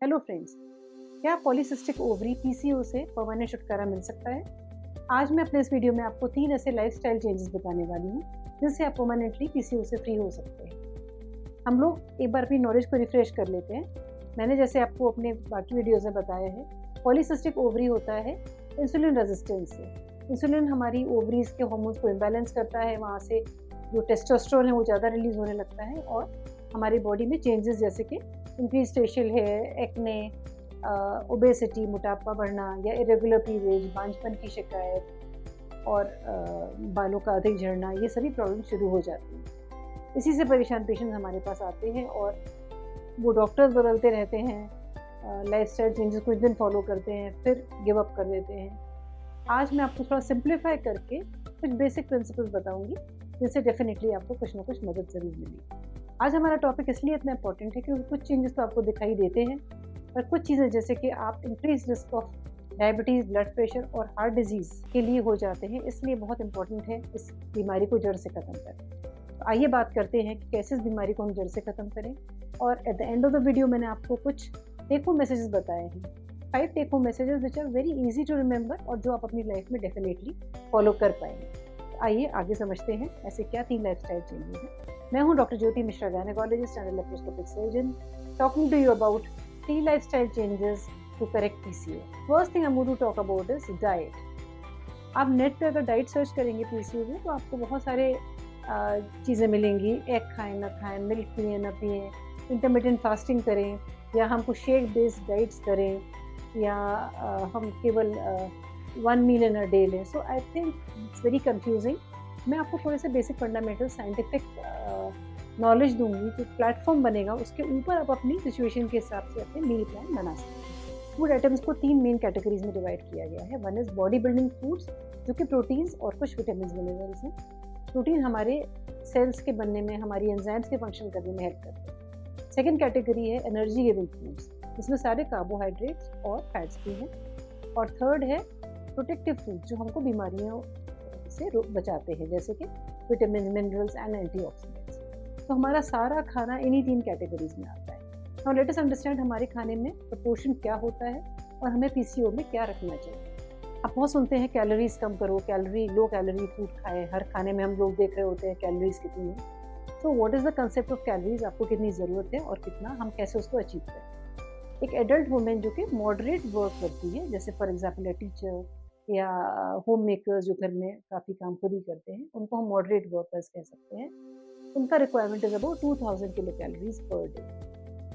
Hello friends, क्या polycystic ovary PCO से permanent छुटकारा मिल सकता है? आज मैं अपने इस वीडियो में आपको 3 ऐसे लाइफस्टाइल चेंजेस बताने वाली हूँ जिनसे आप परमानेंटली पीसीओ से फ्री हो सकते हैं। हम लोग एक बार अपनी नॉलेज को रिफ्रेश कर लेते हैं। मैंने जैसे आपको अपने बाकी वीडियोज़ में बताया है, पॉलीसिस्टिक ओवरी होता है इंसुलिन रेजिस्टेंस से। इंसुलिन हमारी ओवरीज के हार्मोन्स को इम्बैलेंस करता है, वहाँ से जो टेस्टोस्टेरोन है वो ज़्यादा रिलीज होने लगता है और हमारी बॉडी में चेंजेस जैसे कि increase facial hair, acne, obesity, मोटापा बढ़ना या इरेगुलर पीरियड, बांझपन की शिकायत और बालों का अधिक झड़ना, ये सभी प्रॉब्लम शुरू हो जाती हैं। इसी से परेशान पेशेंट्स हमारे पास आते हैं और वो डॉक्टर्स बदलते रहते हैं, लाइफस्टाइल चेंजेस कुछ दिन फॉलो करते हैं, फिर गिव अप कर देते हैं। आज मैं आपको थोड़ा सिंप्लीफाई करके कुछ बेसिक प्रिंसिपल्स बताऊंगी जिससे डेफिनेटली आपको कुछ ना कुछ मदद ज़रूर मिलेगी। आज हमारा टॉपिक इसलिए इतना इंपॉर्टेंट है क्योंकि कुछ चेंजेस तो आपको दिखाई देते हैं, पर कुछ चीज़ें जैसे कि आप increase risk of diabetes, blood pressure और हार्ट डिजीज़ के लिए हो जाते हैं, इसलिए बहुत इंपॉर्टेंट है इस बीमारी को जड़ से ख़त्म करें। तो आइए बात करते हैं कि कैसे इस बीमारी को हम जड़ से ख़त्म करें। और at the end of the video मैंने आपको कुछ टेक होम मैसेजेस बताए हैं, 5 take home messages which are very easy to remember और जो आप अपनी लाइफ में डेफिनेटली फॉलो कर पाएंगे। आइए आगे समझते हैं ऐसे क्या 3 लाइफस्टाइल चेंजेस हैं। मैं हूं doctor Jyoti Mishra, gynaecologist and laparoscopic surgeon, talking to you about 3 lifestyle changes to correct PCO. First thing I want to talk about is diet. आप नेट पे अगर डाइट सर्च करेंगे पीसीओ में तो आपको बहुत सारे चीज़ें मिलेंगी। एग खाएं ना खाएं, मिल्क पिए ना पिए, इंटरमिटेंट फास्टिंग करें या हमको शेक बेस्ड डाइट्स करें या हम केवल 1 मील इन अ डे लें। So I think it's very confusing. मैं आपको थोड़े से बेसिक फंडामेंटल साइंटिफिक नॉलेज दूंगी, जो प्लेटफॉर्म बनेगा उसके ऊपर आप अपनी सिचुएशन के हिसाब से अपने मील प्लान बना सकते हैं। फूड आइटम्स को 3 मेन कैटेगरीज में डिवाइड किया गया है। One is body building foods, जो कि प्रोटीन्स और कुछ विटामिन मिनरल्स हैं। प्रोटीन हमारे सेल्स के बनने में, हमारी एंजाइम्स के फंक्शन करने में हेल्प करते हैं। सेकेंड कैटेगरी है एनर्जी गिविंग फूड्स, जिसमें सारे कार्बोहाइड्रेट्स और फैट्स भी हैं। और थर्ड है प्रोटेक्टिव फूड, जो हमको बीमारियों से बचाते हैं, जैसे कि विटामिन, मिनरल्स एंड एंटीऑक्सीडेंट्स। तो हमारा सारा खाना इन्हीं 3 कैटेगरीज में आता है। नाउ लेट अस अंडरस्टैंड हमारे खाने में प्रपोर्शन क्या होता है और हमें पीसीओ में क्या रखना चाहिए। आप बहुत सुनते हैं कैलोरीज कम करो, लो कैलोरी फूड खाएं। हर खाने में हम लोग देख रहे होते हैं कैलोरीज कितनी है। तो what is the concept of calories, आपको कितनी ज़रूरत है और कितना हम कैसे उसको अचीव करें। एक एडल्ट वुमेन जो कि मॉडरेट वर्क करती है, जैसे फॉर एग्जाम्पल ए टीचर या होम मेकर्स जो घर में काफ़ी काम खुद ही करते हैं, उनको हम मॉडरेट वर्कर्स कह सकते हैं। उनका requirement is about 2000 kilo calories per day.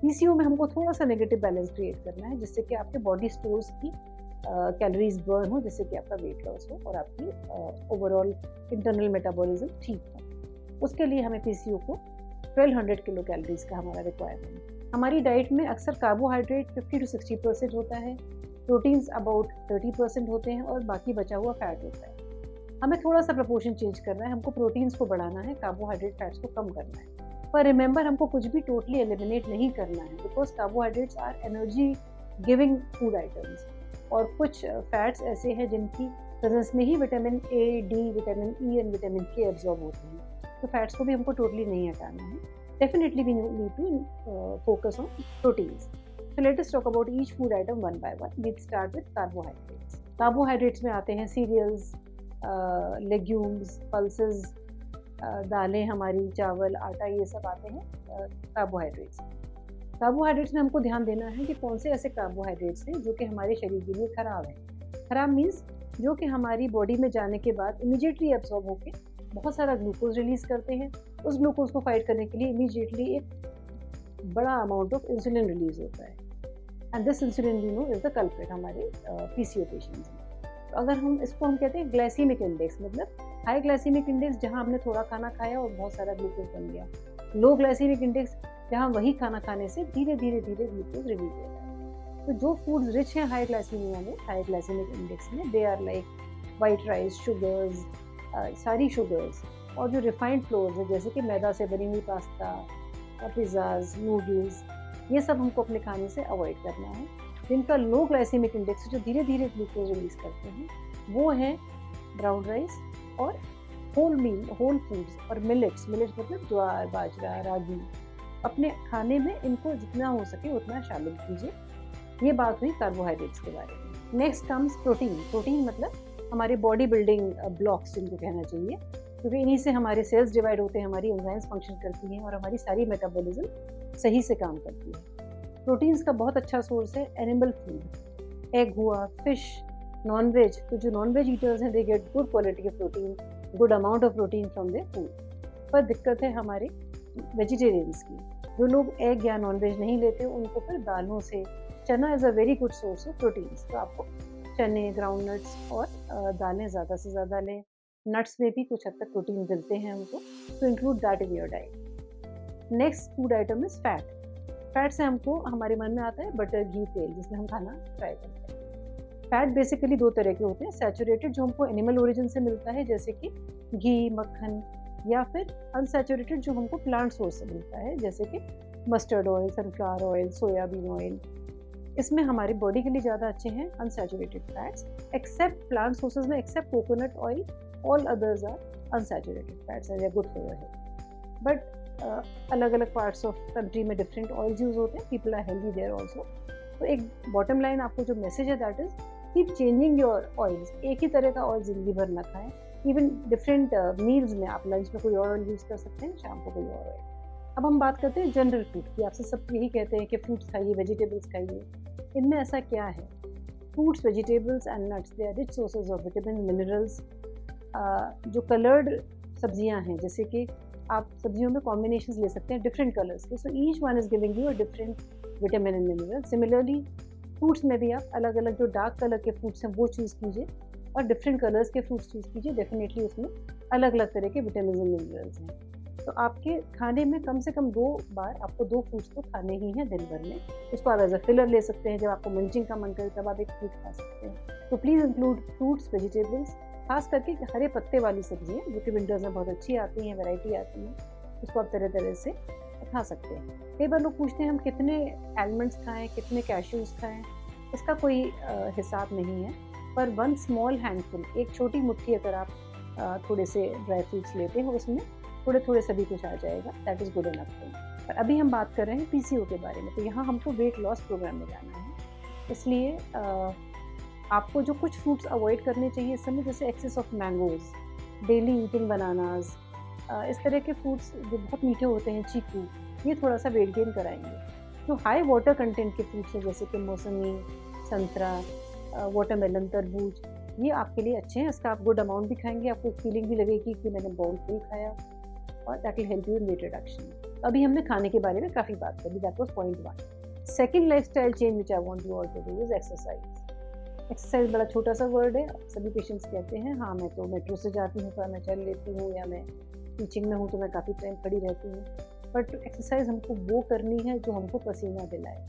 PCO में हमको थोड़ा सा नेगेटिव बैलेंस क्रिएट करना है, जिससे कि आपके बॉडी स्टोर्स की कैलोरीज बर्न हो, जिससे कि आपका वेट लॉस हो और आपकी ओवरऑल इंटरनल मेटाबॉलिज्म ठीक हो। उसके लिए हमें पीसीओ को 1200 किलो कैलोरीज का हमारा रिक्वायरमेंट है। हमारी डाइट में अक्सर कार्बोहाइड्रेट 50 to 60% होता है, प्रोटीन्स अबाउट 30% होते हैं और बाकी बचा हुआ फैट होता है। हमें थोड़ा सा प्रपोर्शन चेंज करना है, हमको प्रोटीन्स को बढ़ाना है, कार्बोहाइड्रेट फैट्स को कम करना है। पर रिमेंबर, हमको कुछ भी टोटली एलिमिनेट नहीं करना है, because carbohydrates are energy giving food items और कुछ फैट्स ऐसे हैं जिनकी प्रेजेंस में ही vitamin A, D, vitamin E and vitamin K absorb होते हैं। तो फैट्स को भी हमको टोटली नहीं हटाना है। Definitely we need to focus on proteins. So let us talk about each food item one by one. We'll start with carbohydrates. Carbohydrates में आते हैं cereals, legumes, pulses, दालें हमारी, चावल, आटा, ये सब आते हैं कार्बोहाइड्रेट्स। कार्बोहाइड्रेट्स में हमको ध्यान देना है कि कौन से ऐसे कार्बोहाइड्रेट्स हैं जो कि हमारे शरीर के लिए खराब हैं। खराब मीन्स जो कि हमारी बॉडी में जाने के बाद इमीडिएटली एब्जॉर्ब होकर बहुत सारा ग्लूकोज रिलीज करते हैं। उस ग्लूकोज को फाइट करने के लिए इमीडिएटली एक बड़ा अमाउंट ऑफ इंसुलिन रिलीज होता है, and this insulin we know is the culprit हमारे पीसीओ पेशेंट्स में। तो अगर हम कहते हैं ग्लाइसीमिक इंडेक्स, मतलब हाई ग्लाइसीमिक इंडेक्स जहां हमने थोड़ा खाना खाया और बहुत सारा ग्लूकोज बन गया। लो ग्लाइसीमिक इंडेक्स जहां वही खाना खाने से धीरे धीरे ग्लूकोज रिलीज होता है। तो जो फूड्स रिच हैं हाई ग्लाइसीमिया में, हाई ग्लाइसीमिक इंडेक्स में, they are like white rice, sugars, सारी शुगर्स, और जो रिफाइंड फ्लोर्स है जैसे कि मैदा से बनी हुई पास्ता, पिज़्ज़ाज, नूडल्स, ये सब हमको अपने खाने से अवॉइड करना है। जिनका लो ग्लाइसेमिक इंडेक्स जो धीरे धीरे ग्लूकोज रिलीज करते हैं, वो हैं ब्राउन राइस और होल फूड्स और मिलेट्स मतलब ज्वार, बाजरा, रागी। अपने खाने में इनको जितना हो सके उतना शामिल कीजिए। ये बात हुई कार्बोहाइड्रेट्स के बारे में। Next comes protein. प्रोटीन मतलब हमारे बॉडी बिल्डिंग ब्लॉक्स जिनको कहना चाहिए, क्योंकि इन्हीं से हमारे सेल्स डिवाइड होते हैं, हमारी एंजाइम्स फंक्शन करती हैं और हमारी सारी मेटाबॉलिज्म सही से काम करती है। प्रोटीन्स का बहुत अच्छा सोर्स है एनिमल फूड, एग हुआ, फिश, नॉन वेज। तो जो नॉन वेज ईटर्स हैं they get good quality of protein, good amount of protein from their food. पर दिक्कत है हमारे वेजिटेरियंस की। जो लोग एग या नॉन वेज नहीं लेते उनको फिर दालों से, चना is a very good source of proteins, तो आपको चने, ग्राउंडनट्स और दालें ज़्यादा से ज़्यादा लें। नट्स में भी कुछ हद तक प्रोटीन मिलते हैं हमको, तो include that in your diet. Next food item is fat. Fat से हमको हमारे मन में आता है बटर, घी, तेल, जिसमें हम खाना फ्राई करते हैं। फैट बेसिकली दो तरह के होते हैं, सैचुरेटेड जो हमको एनिमल ओरिजिन से मिलता है जैसे कि घी, मक्खन, या फिर अनसैचुरेटेड जो हमको प्लांट सोर्स से मिलता है जैसे कि mustard oil, sunflower oil, soybean oil. इसमें हमारी बॉडी के लिए ज़्यादा अच्छे हैं unsaturated fats, except plant sources में, except coconut oil, all others are unsaturated fats are good for your health. But अलग अलग पार्ट्स ऑफ कंट्री में डिफरेंट ऑयल्स यूज होते हैं, people are healthy there also. तो एक बॉटम लाइन आपको जो मैसेज है that is keep changing your oils. एक ही तरह का ऑयल जिंदगी भर ना खाएं। इवन डिफरेंट मील्स में आप लंच में कोई और ऑयल यूज़ कर सकते हैं, शाम को कोई और ऑयल। अब हम बात करते हैं जनरल फूड की। आपसे सब यही कहते हैं कि फ्रूट्स खाइए, वेजिटेबल्स खाइए। इनमें ऐसा क्या है? Fruits, vegetables and nuts they are rich sources of vitamin, minerals. जो कलर्ड सब्जियां हैं, जैसे कि आप सब्जियों में कॉम्बिनेशंस ले सकते हैं डिफरेंट कलर्स के, so each one is giving you a different vitamin and mineral. Similarly fruits में भी आप अलग अलग जो डार्क कलर के फ्रूट्स हैं वो चूज़ कीजिए और डिफरेंट कलर्स के फ्रूट्स चूज़ कीजिए। डेफिनेटली उसमें अलग अलग तरह के विटामिन एंड मिनरल्स हैं। तो आपके खाने में कम से कम 2 बार आपको 2 फ्रूट्स तो खाने ही हैं दिन भर में। उसको आप एज अ फिलर ले सकते हैं, जब आपको मंचिंग का मन करे तब आप एक फ्रूट खा सकते हैं। तो प्लीज़ इंक्लूड फ्रूट्स, वेजिटेबल्स, खास करके हरे पत्ते वाली सब्जियाँ जो कि विंटर्स में बहुत अच्छी आती हैं, वैरायटी आती है, उसको आप तरह तरह से खा सकते हैं। कई बार लोग पूछते हैं हम कितने आलमंड्स खाएँ, कितने कैश्यूज़ खाएँ। इसका कोई हिसाब नहीं है, पर 1 स्मॉल हैंडफुल, एक छोटी मुट्ठी अगर आप थोड़े से ड्राई फ्रूट्स लेते हैं उसमें थोड़े थोड़े सभी कुछ आ जाएगा, that is good enough thing. पर अभी हम बात कर रहे हैं पीसीओ के बारे में, तो यहाँ हमको वेट लॉस प्रोग्राम में जाना है। इसलिए आपको जो कुछ फ्रूट्स अवॉइड करने चाहिए इस समय, जैसे excess of mangoes, daily eating bananas, इस तरह के फ्रूट्स जो बहुत मीठे होते हैं, चीकू, ये थोड़ा सा वेट गेन कराएंगे। तो हाई वाटर कंटेंट के फ्रूट्स हैं जैसे कि मौसमी, संतरा, वाटरमेलन, तरबूज, ये आपके लिए अच्छे हैं। इसका आप गुड अमाउंट भी खाएंगे, आपको फीलिंग भी लगेगी कि मैंने बाउल फुल खाया, और that will help you in weight reduction. अभी हमने खाने के बारे में काफ़ी बात करी, that was point 1। Second lifestyle change which I want you all to do is exercise. Exercise बड़ा छोटा सा वर्ड है, सभी पेशेंट्स कहते हैं हाँ मैं तो मेट्रो से जाती हूँ, तो मैं चल लेती हूँ, या मैं टीचिंग में हूँ तो मैं काफ़ी टाइम खड़ी रहती हूँ। बट एक्सरसाइज हमको वो करनी है जो हमको पसीना दिलाए।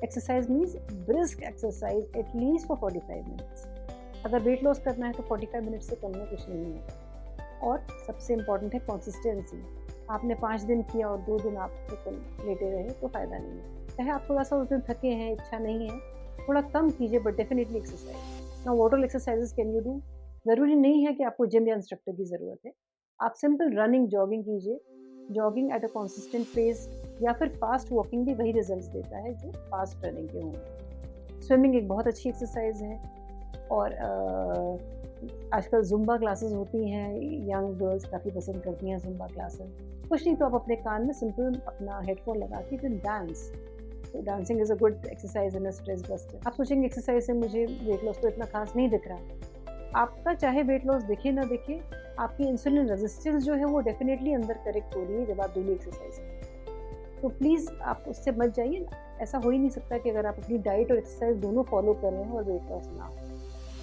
Exercise means brisk exercise at least for 45 minutes. अगर वेट लॉस करना है तो 45 मिनट से कम में कुछ नहीं है। और सबसे इम्पॉर्टेंट है कंसिस्टेंसी। आपने 5 दिन किया और 2 दिन आप लेटे रहे तो फ़ायदा नहीं है। चाहे आप थोड़ा सा उस दिन थके हैं, इच्छा नहीं है, थोड़ा कम कीजिए, but definitely exercise. Now what all exercises can you do? ज़रूरी नहीं है कि आपको जिम या इंस्ट्रक्टर की ज़रूरत है। आप सिंपल रनिंग, जॉगिंग कीजिए। Jogging at a consistent pace, या फिर फास्ट वॉकिंग भी वही रिजल्ट्स देता है जो फास्ट रनिंग के होंगे। स्विमिंग एक बहुत अच्छी एक्सरसाइज है, और आजकल जुम्बा क्लासेस होती हैं, यंग गर्ल्स काफ़ी पसंद करती हैं जुम्बा क्लासेस। कुछ नहीं तो आप अपने कान में सिंपल अपना हेडफोन लगा के फिर डांस। तो dancing is a good exercise in a stress buster. आप सोचेंगे एक्सरसाइज से मुझे वेट लॉस तो इतना खास नहीं दिख रहा। आपका चाहे वेट लॉस दिखे ना दिखे, आपकी इंसुलिन रेजिस्टेंस जो है वो डेफिनेटली अंदर करेक्ट हो रही है जब आप डेली एक्सरसाइज करें। तो प्लीज़ आप उससे बच जाइए। ऐसा हो ही नहीं सकता कि अगर आप अपनी डाइट और एक्सरसाइज दोनों फॉलो कर रहे हैं और वेट लॉस ना हो।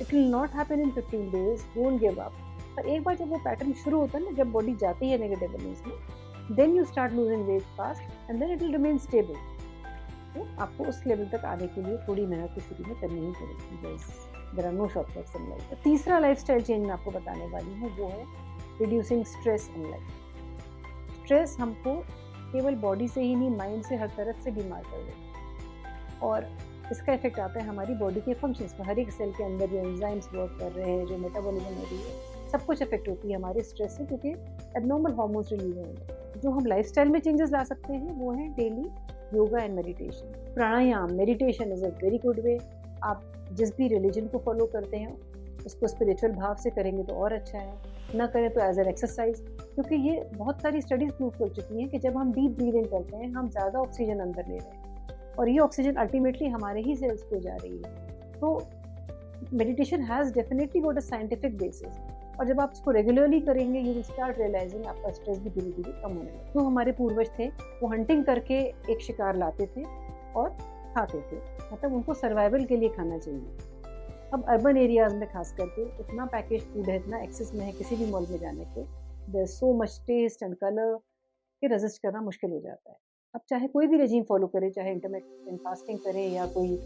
It will not happen in 15 days, don't give up. पर एक बार जब वो पैटर्न शुरू होता है ना, जब बॉडी जाती है नेगेटिव वैल्यूज में, then you start losing weight fast and then it will remain stable. तो आपको उस लेवल तक आने के लिए थोड़ी मेहनत तो शुरू में करनी ही पड़ेगी। There are no shortcuts in life. तीसरा लाइफस्टाइल चेंज मैं आपको बताने वाली हूँ, वो है reducing stress in life. Stress हमको केवल बॉडी से ही नहीं, माइंड से, हर तरफ से बीमार कर देता है, और इसका इफेक्ट आता है हमारी बॉडी के फंक्शंस पर। हर एक सेल के अंदर जो एंजाइम्स वर्क कर रहे हैं, जो मेटाबॉलिज्म हो रही है, सब कुछ इफेक्ट होती है हमारे स्ट्रेस से, क्योंकि एबनॉर्मल हार्मोन्स रिलीज होंगे। जो हम लाइफस्टाइल में चेंजेस ला सकते हैं वो है daily yoga and meditation. Pranayama, meditation is a very good way. आप जिस भी रिलीजन को फॉलो करते हैं उसको स्पिरिचुअल भाव से करेंगे तो और अच्छा है, ना करें तो एज एन एक्सरसाइज, क्योंकि ये बहुत सारी स्टडीज प्रूव कर चुकी हैं कि जब हम डीप ब्रीदिंग करते हैं हम ज़्यादा ऑक्सीजन अंदर ले रहे हैं और ये ऑक्सीजन अल्टीमेटली हमारे ही सेल्स को जा रही है। तो meditation has definitely got a scientific basis, और जब आप इसको रेगुलरली करेंगे यू विल स्टार्ट रियलाइजिंग आपका स्ट्रेस भी धीरे धीरे कम होने लगे। तो हमारे पूर्वज थे वो हंटिंग करके एक शिकार लाते थे और खाते थे, मतलब उनको सर्वाइवल के लिए खाना चाहिए। अब अर्बन एरियाज़ में खास करके इतना पैकेज फूड है, इतना एक्सेस में है किसी भी मॉल में जाने के, there so much taste and colour कि रेजिस्ट करना मुश्किल हो जाता है। अब चाहे कोई भी रेजीम फॉलो करे, चाहे इंटरमिटेंट फास्टिंग करें या कोई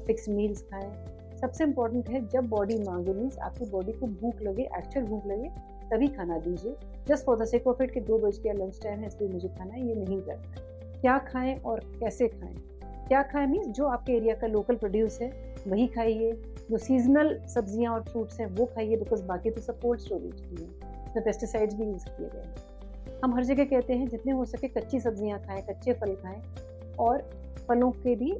फिक्स मील्स खाएं, सबसे इम्पॉर्टेंट है जब बॉडी मांगे, मीन्स आपकी बॉडी को भूख लगे, एक्चुअल भूख लगे, तभी खाना दीजिए। Just for the sake of it कि 2 बज के लंच टाइम है इसलिए मुझे खाना है, ये नहीं करना है। क्या खाएं और कैसे खाएं? क्या खाएं मीन्स जो आपके एरिया का लोकल प्रोड्यूस है वही खाइए, जो सीजनल सब्जियां और फ्रूट्स हैं वो खाइए, बिकॉज बाकी तो सब कोल्ड स्टोरेज की हैं, इसमें पेस्टिसाइड्स भी यूज़ किए गए हैं। हम हर जगह कहते हैं जितने हो सके कच्ची सब्जियां खाएं, कच्चे फल खाएं, और फलों के भी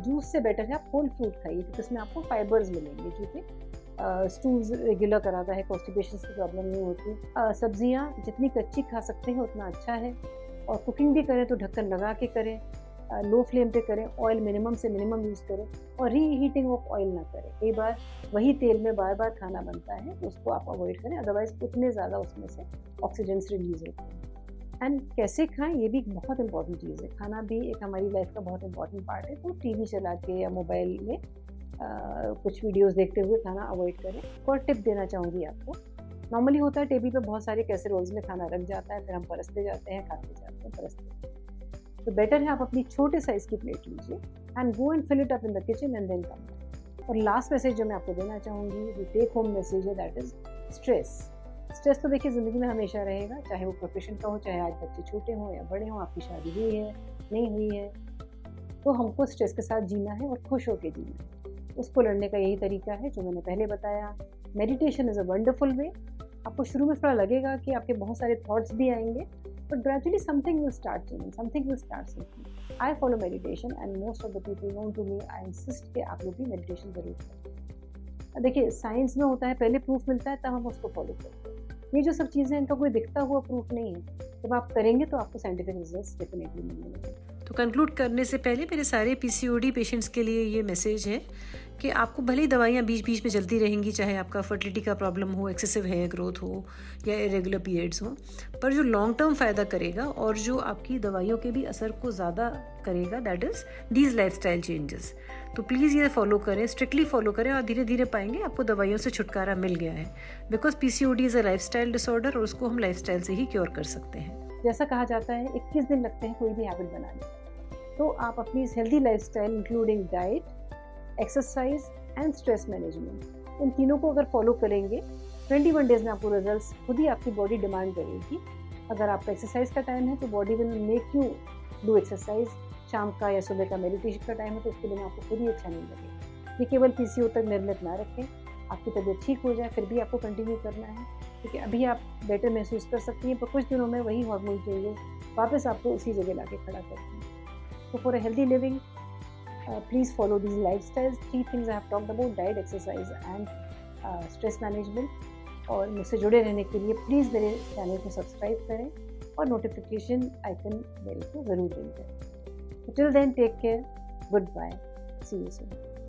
जूस से बेटर है आप होल फ्रूट खाइए, क्योंकि इसमें आपको फाइबर्स मिलेंगे जो कि स्टूल्स रेगुलर कराता है, कॉन्स्टिपेशन की प्रॉब्लम नहीं होती। सब्जियां जितनी कच्ची खा सकते हैं उतना अच्छा है, और कुकिंग भी करें तो ढक्कन लगा के करें, लो फ्लेम पे करें, ऑयल मिनिमम से मिनिमम यूज़ करें, और रीहीटिंग ऑफ ऑयल ना करें। कई बार वही तेल में बार बार खाना बनता है तो उसको आप अवॉइड करें, अदरवाइज उतने ज़्यादा उसमें से ऑक्सीडेंट्स रिलीज होते हैं। एंड कैसे खाएं ये भी बहुत इंपॉर्टेंट चीज़ है। खाना भी एक हमारी लाइफ का बहुत इंपॉर्टेंट पार्ट है, तो टीवी चला के या मोबाइल में कुछ वीडियोस देखते हुए खाना अवॉइड करें। और टिप देना चाहूँगी आपको, नॉर्मली होता है टेबल पे बहुत सारे कैसेरोल्स में खाना रख जाता है, फिर हम परसते जाते हैं, खाते जाते हैं, परसते जाते हैं। तो बेटर है आप अपनी छोटे साइज़ की प्लेट लीजिए and go and fill it up in the kitchen and then come. और लास्ट मैसेज जो मैं आपको देना चाहूँगी, जो टेक होम मैसेज है, दैट इज़ स्ट्रेस। स्ट्रेस तो देखिए ज़िंदगी में हमेशा रहेगा, चाहे वो प्रोफेशन का हो, चाहे आज बच्चे छोटे हों या बड़े हों, आपकी शादी हुई है नहीं हुई है, तो हमको स्ट्रेस के साथ जीना है और खुश होकर जीना है। उसको लड़ने का यही तरीका है जो मैंने पहले बताया। मेडिटेशन इज़ अ वंडरफुल वे। आपको शुरू में थोड़ा लगेगा कि आपके बहुत सारे थॉट्स भी आएंगे, but gradually something will start changing, something will start sinking. I follow meditation and most of the people known to me, I insist कि आप लोग भी meditation जरूर करें। देखिए साइंस में होता है पहले प्रूफ मिलता है तब हम उसको फॉलो करते हैं। ये जो सब चीज़ें इनका कोई दिखता हुआ प्रूफ नहीं है, जब आप करेंगे तो आपको साइंटिफिक रिजल्ट्स डेफिनेटली मिलने लगेंगे। तो कंक्लूड करने से पहले मेरे सारे पीसीओडी पेशेंट्स के लिए ये मैसेज है कि आपको भले ही दवाइयाँ बीच बीच में चलती रहेंगी, चाहे आपका फर्टिलिटी का प्रॉब्लम हो, एक्सेसिव हेयर ग्रोथ हो या इरेगुलर पीरियड्स हो, पर जो लॉन्ग टर्म फ़ायदा करेगा और जो आपकी दवाइयों के भी असर को ज़्यादा करेगा, that is these lifestyle changes. तो प्लीज़ ये फॉलो करें, स्ट्रिक्टली फॉलो करें, और धीरे धीरे पाएंगे आपको दवाइयों से छुटकारा मिल गया है, because PCOD is a lifestyle disorder और उसको हम लाइफस्टाइल से ही क्योर कर सकते हैं। जैसा कहा जाता है 21 दिन लगते हैं कोई भी हैबिट बनाने, तो आप अपनी इस healthy lifestyle including diet, exercise and stress management, इन तीनों को अगर फॉलो करेंगे 21 डेज में आपको रिजल्ट्स खुद ही आपकी बॉडी डिमांड करेगी। अगर आपका एक्सरसाइज का टाइम है तो body will make you do exercise, शाम का या सुबह का मेडिटेशन का टाइम है तो उसके दिन आपको खुद ही अच्छा नहीं लगेगा। ये केवल पीसीओ तक निर्मित ना रखें, आपकी तबीयत ठीक हो जाए फिर भी आपको कंटिन्यू करना है, क्योंकि अभी आप बेटर महसूस कर सकती हैं, पर कुछ दिनों में वही हार्मोन चेंजेस वापस आपको उसी जगह ला के खड़ा करते हैं। So for a healthy living, please follow these lifestyles. 3 things I have talked about: diet, exercise and stress management. और मुझसे जुड़े रहने के लिए प्लीज़ मेरे चैनल को सब्सक्राइब करें और नोटिफिकेशन आइकन बेल को ज़रूर रिंग करें। Till then, take care. Goodbye. See you soon.